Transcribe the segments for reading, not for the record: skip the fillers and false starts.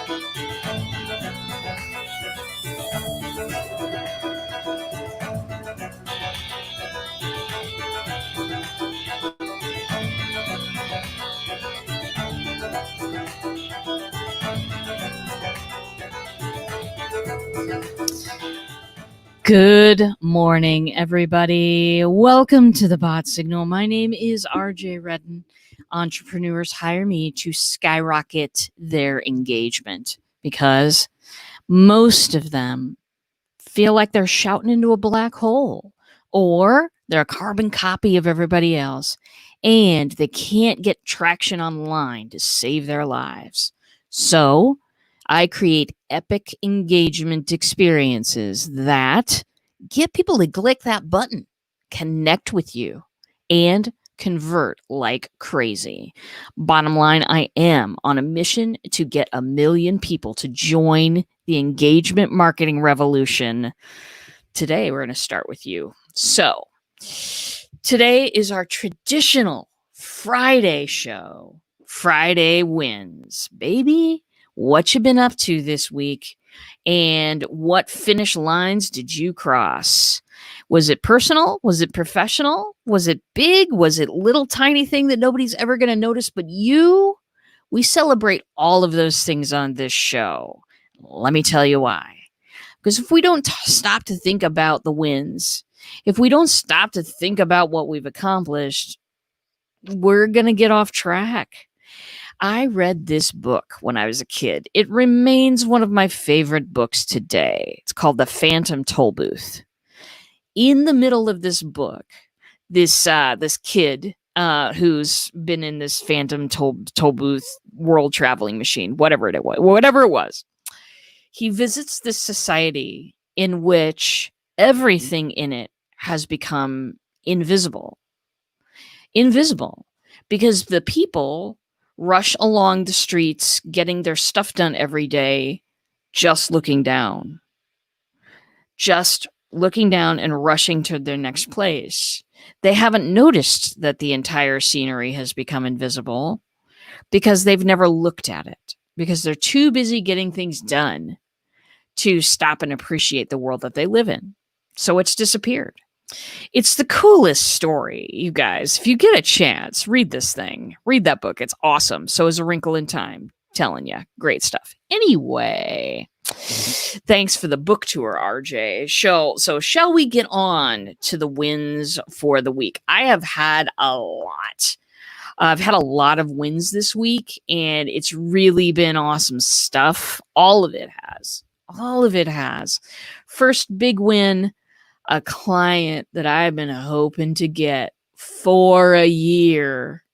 Good morning, everybody. Welcome to the Bot Signal. My name is RJ Redden. Entrepreneurs hire me to skyrocket their engagement because most of them feel like they're shouting into a black hole, or they're a carbon copy of everybody else, and they can't get traction online to save their lives. So I create epic engagement experiences that get people to click that button, connect with you, and convert like crazy. Bottom line, I am on a mission to get 1 million people to join the engagement marketing revolution. Today, we're going to start with you. So, today is our traditional Friday show. Friday wins, baby. What you been up to this week? And what finish lines did you cross? Was it personal? Was it professional? Was it big? Was it little tiny thing that nobody's ever going to notice but you? We celebrate all of those things on this show. Let me tell you why. Because if we don't stop to think about the wins, if we don't stop to think about what we've accomplished, we're going to get off track. I read this book when I was a kid. It remains one of my favorite books today. It's called The Phantom Tollbooth. In the middle of this book, this kid who's been in this Phantom Tollbooth world traveling machine, whatever it was, he visits this society in which everything in it has become invisible. Invisible because the people rush along the streets getting their stuff done every day, just looking down and rushing to their next place. They haven't noticed that the entire scenery has become invisible because they've never looked at it, because they're too busy getting things done to stop and appreciate the world that they live in. So it's disappeared. It's the coolest story, you guys. If you get a chance, read this thing. Read that book. It's awesome. So is A Wrinkle in Time. Telling you, great stuff. Anyway, thanks for the book tour, RJ. So shall we get on to the wins for the week? I have had a lot. I've had a lot of wins this week, and it's really been awesome stuff. All of it has. First big win, a client that I've been hoping to get for a year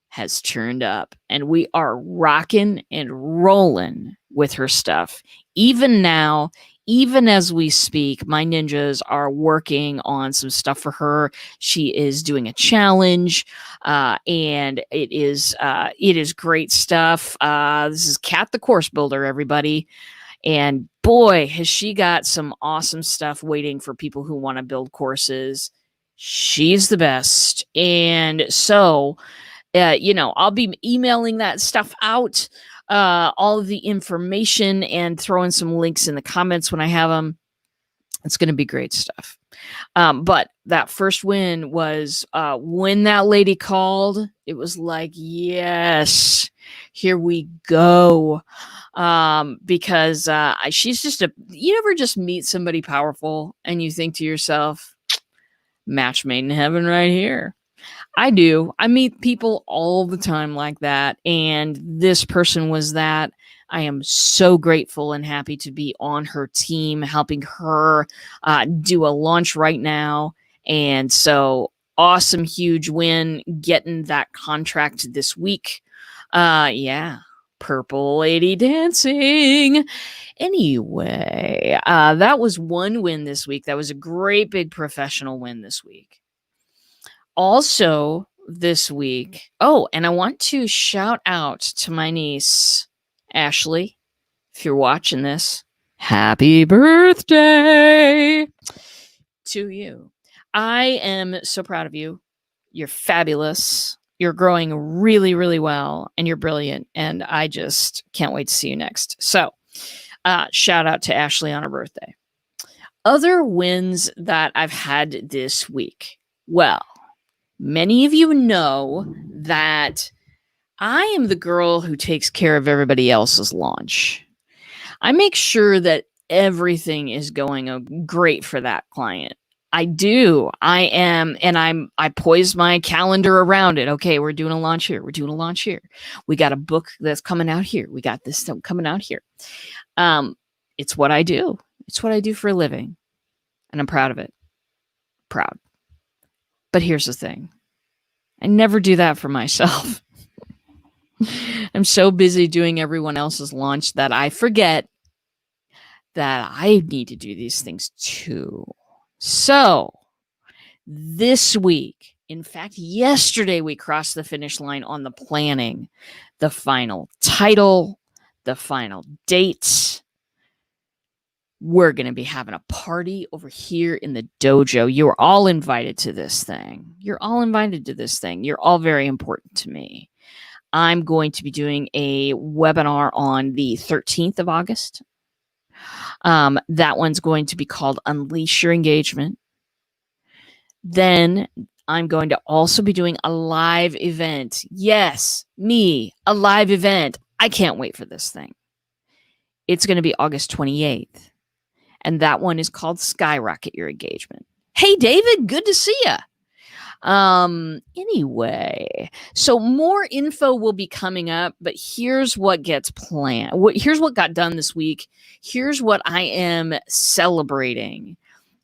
has turned up, and we are rocking and rolling with her stuff. Even now, even as we speak, my ninjas are working on some stuff for her. She is doing a challenge, and it is great stuff. This is Kat the Course Builder, everybody. And boy, has she got some awesome stuff waiting for people who want to build courses. She's the best. And so, I'll be emailing that stuff out, all of the information, and throwing some links in the comments when I have them. It's going to be great stuff. But that first win was when that lady called, it was like, yes, here we go. Because she's just you ever just meet somebody powerful and you think to yourself, match made in heaven right here. I do. I meet people all the time like that. And this person was that. I am so grateful and happy to be on her team, helping her do a launch right now. And so awesome, huge win, getting that contract this week. Yeah. Purple Lady Dancing. Anyway, that was one win this week. That was a great big professional win this week. Also this week, and I want to shout out to my niece, Ashley. If you're watching this, happy birthday to you. I am so proud of you. You're fabulous. You're growing really, really well, and you're brilliant. And I just can't wait to see you next. So, shout out to Ashley on her birthday. Other wins that I've had this week. Well, many of you know that I am the girl who takes care of everybody else's launch. I make sure that everything is going great for that client. I do. I am, and I poise my calendar around it. Okay, we're doing a launch here. We're doing a launch here. We got a book that's coming out here. We got this coming out here. It's what I do. It's what I do for a living. And I'm proud of it. Proud. But here's the thing. I never do that for myself. I'm so busy doing everyone else's launch that I forget that I need to do these things too. So this week, in fact, yesterday, we crossed the finish line on the planning, the final title, the final dates. We're going to be having a party over here in the dojo. You're all invited to this thing. You're all invited to this thing. You're all very important to me. I'm going to be doing a webinar on the 13th of August. That one's going to be called Unleash Your Engagement. Then I'm going to also be doing a live event. Yes, me, a live event. I can't wait for this thing. It's going to be August 28th. And that one is called Skyrocket Your Engagement. Hey, David, good to see you. Anyway, so more info will be coming up, but here's what gets planned. Here's what got done this week. Here's what I am celebrating.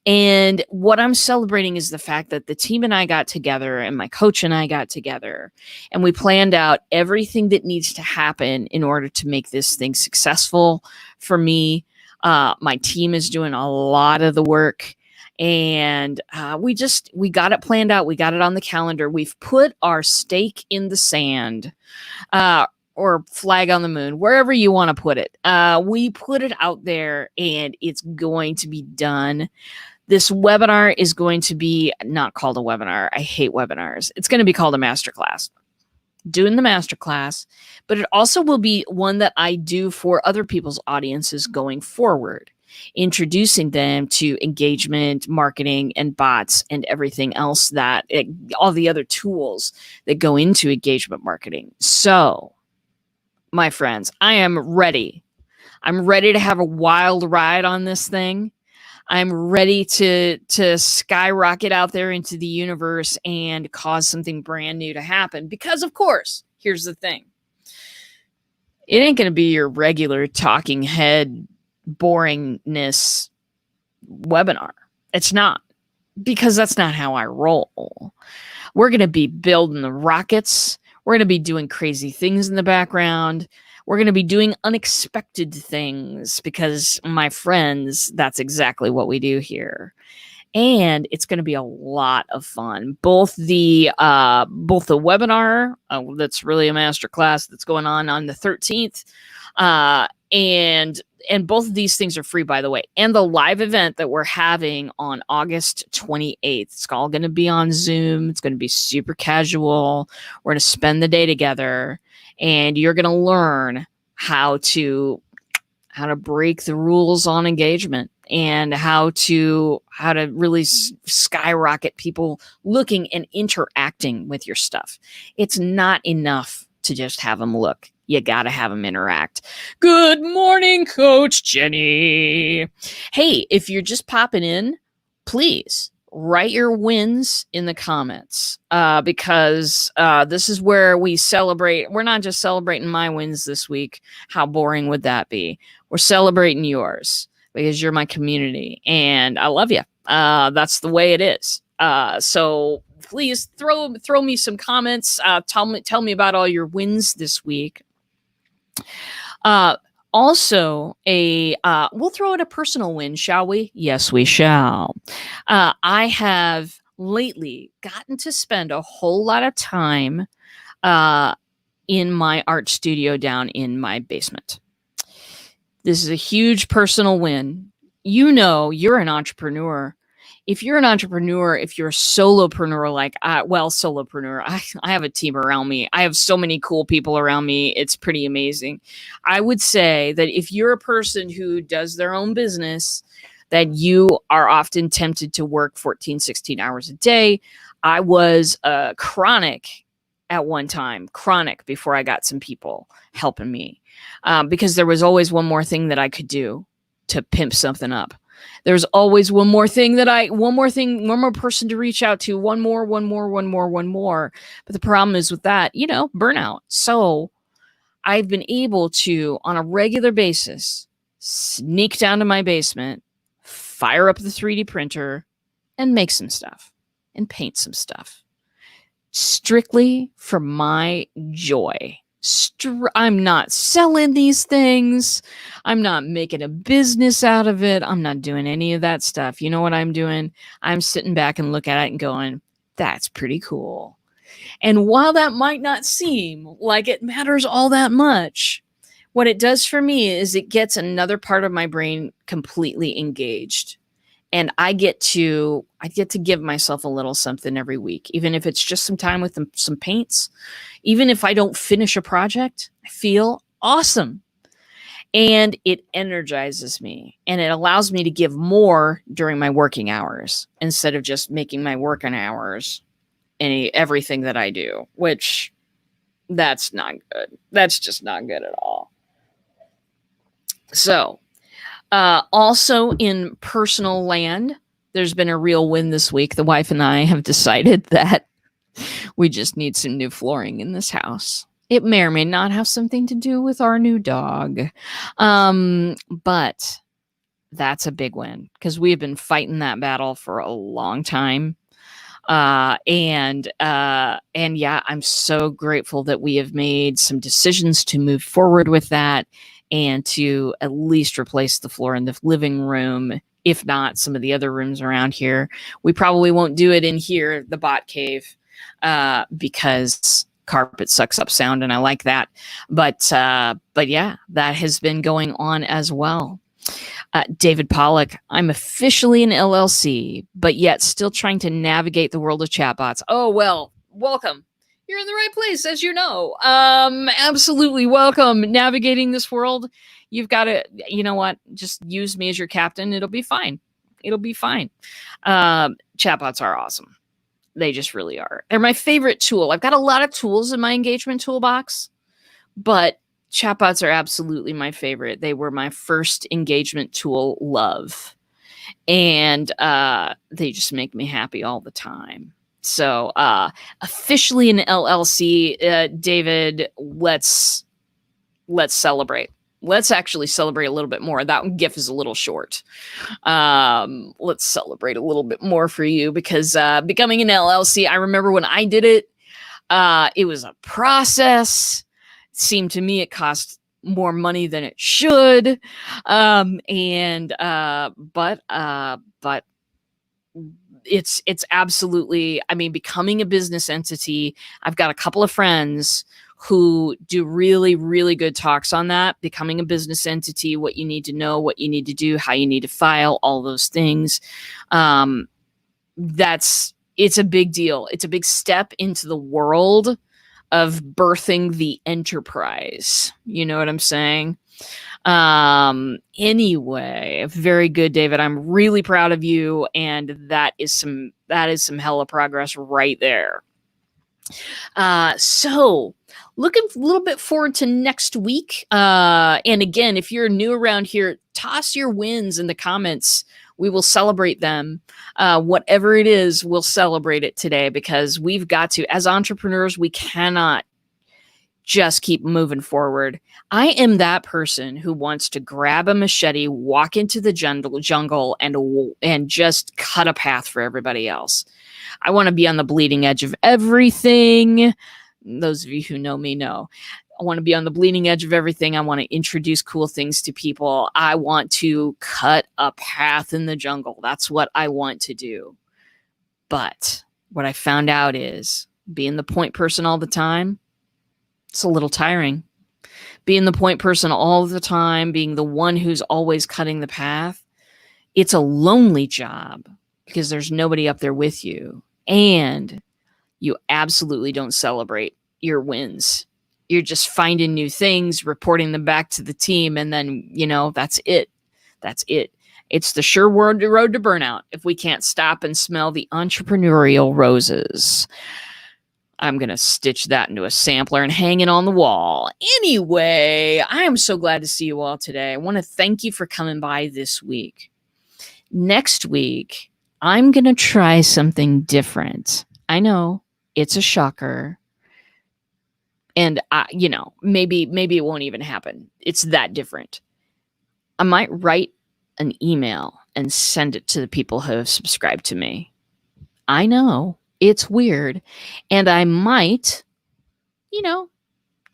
And what I'm celebrating is the fact that the team and I got together, and my coach and I got together, and we planned out everything that needs to happen in order to make this thing successful for me. My team is doing a lot of the work, and we got it planned out. We got it on the calendar. We've put our stake in the sand, or flag on the moon, wherever you want to put it. We put it out there, and it's going to be done. This webinar is going to be not called a webinar. I hate webinars. It's going to be called a masterclass. Doing the masterclass, but it also will be one that I do for other people's audiences going forward, introducing them to engagement, marketing, and bots, and everything else all the other tools that go into engagement marketing. So, my friends, I am ready. I'm ready to have a wild ride on this thing. I'm ready to skyrocket out there into the universe and cause something brand new to happen. Because, of course, here's the thing. It ain't going to be your regular talking head boringness webinar. It's not. Because that's not how I roll. We're going to be building the rockets. We're going to be doing crazy things in the background. We're going to be doing unexpected things because, my friends, that's exactly what we do here. And it's going to be a lot of fun. Both the webinar, that's really a masterclass that's going on the 13th, and both of these things are free, by the way. And the live event that we're having on August 28th, it's all going to be on Zoom. It's going to be super casual. We're going to spend the day together. And you're going to learn how to break the rules on engagement, and how to really skyrocket people looking and interacting with your stuff. It's not enough to just have them look. You got to have them interact. Good morning, Coach Jenny. Hey, if you're just popping in, please write your wins in the comments, because this is where we celebrate. We're not just celebrating my wins this week. How boring would that be? We're celebrating yours because you're my community and I love you. That's the way it is. So please throw me some comments. Tell me about all your wins this week. Also, we'll throw out a personal win, shall we? Yes, we shall. I have lately gotten to spend a whole lot of time in my art studio down in my basement. This is a huge personal win. You know, you're an entrepreneur. if you're an entrepreneur, if you're a solopreneur, solopreneur, I have a team around me. I have so many cool people around me. It's pretty amazing. I would say that if you're a person who does their own business, that you are often tempted to work 14, 16 hours a day. I was chronic at one time, chronic before I got some people helping me, because there was always one more thing that I could do to pimp something up. There's always one more person to reach out to, one more. But the problem is with that, burnout. So I've been able to, on a regular basis, sneak down to my basement, fire up the 3D printer, and make some stuff and paint some stuff. Strictly for my joy. I'm not selling these things. I'm not making a business out of it. I'm not doing any of that stuff. You know what I'm doing? I'm sitting back and look at it and going, that's pretty cool. And while that might not seem like it matters all that much, what it does for me is it gets another part of my brain completely engaged. And I get to give myself a little something every week, even if it's just some time with some paints. Even if I don't finish a project, I feel awesome. And it energizes me, and it allows me to give more during my working hours instead of just making my working hours everything that I do, which that's not good. That's just not good at all. So, also in personal land, there's been a real win this week. The wife and I have decided that we just need some new flooring in this house. It may or may not have something to do with our new dog. But that's a big win because we have been fighting that battle for a long time. And yeah, I'm so grateful that we have made some decisions to move forward with that and to at least replace the floor in the living room, if not some of the other rooms around here. We probably won't do it in here, the bot cave, because carpet sucks up sound and I like that. But yeah, that has been going on as well. David Pollock, I'm officially an LLC, but yet still trying to navigate the world of chatbots. Oh, well, welcome. You're in the right place, as you know. Absolutely welcome. Navigating this world, you've got to, you know what? Just use me as your captain. It'll be fine. It'll be fine. Chatbots are awesome. They just really are. They're my favorite tool. I've got a lot of tools in my engagement toolbox, but chatbots are absolutely my favorite. They were my first engagement tool love. And they just make me happy all the time. So officially an LLC, David, let's celebrate. Let's actually celebrate a little bit more. That GIF is a little short. Let's celebrate a little bit more for you because becoming an LLC, I remember when I did it, it was a process. It seemed to me it cost more money than it should. But it's absolutely, I mean, becoming a business entity. I've got a couple of friends who do really, really good talks on that. Becoming a business entity, what you need to know, what you need to do, how you need to file, all those things. It's a big deal. It's a big step into the world of birthing the enterprise. You know what I'm saying? Anyway, very good, David. I'm really proud of you. And that is some hella progress right there. So looking a little bit forward to next week. And again, if you're new around here, toss your wins in the comments. We will celebrate them. Whatever it is, we'll celebrate it today because we've got to, as entrepreneurs, we cannot just keep moving forward. I am that person who wants to grab a machete, walk into the jungle and just cut a path for everybody else. I want to be on the bleeding edge of everything. Those of you who know me know. I want to be on the bleeding edge of everything. I want to introduce cool things to people. I want to cut a path in the jungle. That's what I want to do. But what I found out is being the point person all the time, it's a little tiring. Being the point person all the time, being the one who's always cutting the path, it's a lonely job. because there's nobody up there with you. And you absolutely don't celebrate your wins. You're just finding new things, reporting them back to the team, and then, that's it. That's it. It's the sure road to burnout if we can't stop and smell the entrepreneurial roses. I'm going to stitch that into a sampler and hang it on the wall. Anyway, I am so glad to see you all today. I want to thank you for coming by this week. Next week, I'm going to try something different. I know it's a shocker. And, maybe it won't even happen. It's that different. I might write an email and send it to the people who have subscribed to me. I know it's weird. And I might,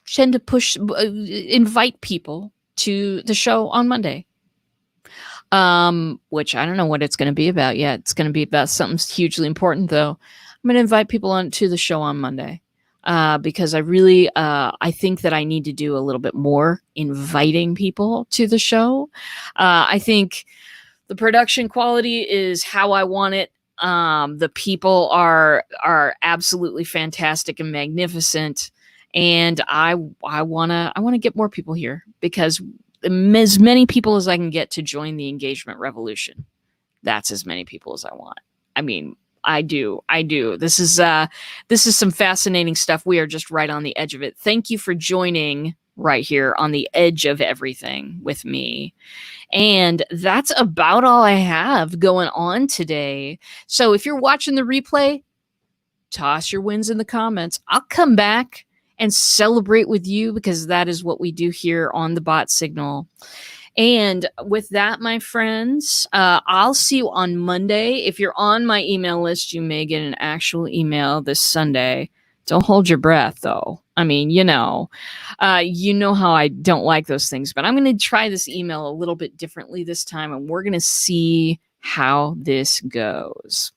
tend to invite people to the show on Monday. Which I don't know what it's going to be about yet. It's going to be about something hugely important, though. I'm going to invite people on to the show on Monday. Because I really, I think that I need to do a little bit more inviting people to the show. I think the production quality is how I want it. The people are absolutely fantastic and magnificent, and I wanna get more people here, because as many people as I can get to join the engagement revolution, that's as many people as I want. I mean, I do. This is some fascinating stuff. We are just right on the edge of it. Thank you for joining right here on the edge of everything with me. And that's about all I have going on today. So if you're watching the replay, toss your wins in the comments. I'll come back and celebrate with you, because that is what we do here on the Bot Signal. And with that, my friends, I'll see you on Monday. If you're on my email list, you may get an actual email this Sunday. Don't hold your breath, though. I mean, you know how I don't like those things, but I'm going to try this email a little bit differently this time, and we're going to see how this goes.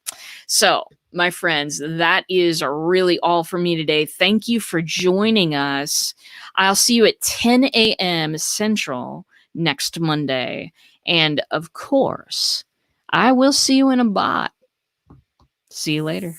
So, my friends, that is really all for me today. Thank you for joining us. I'll see you at 10 a.m. Central next Monday. And of course, I will see you in a bot. See you later.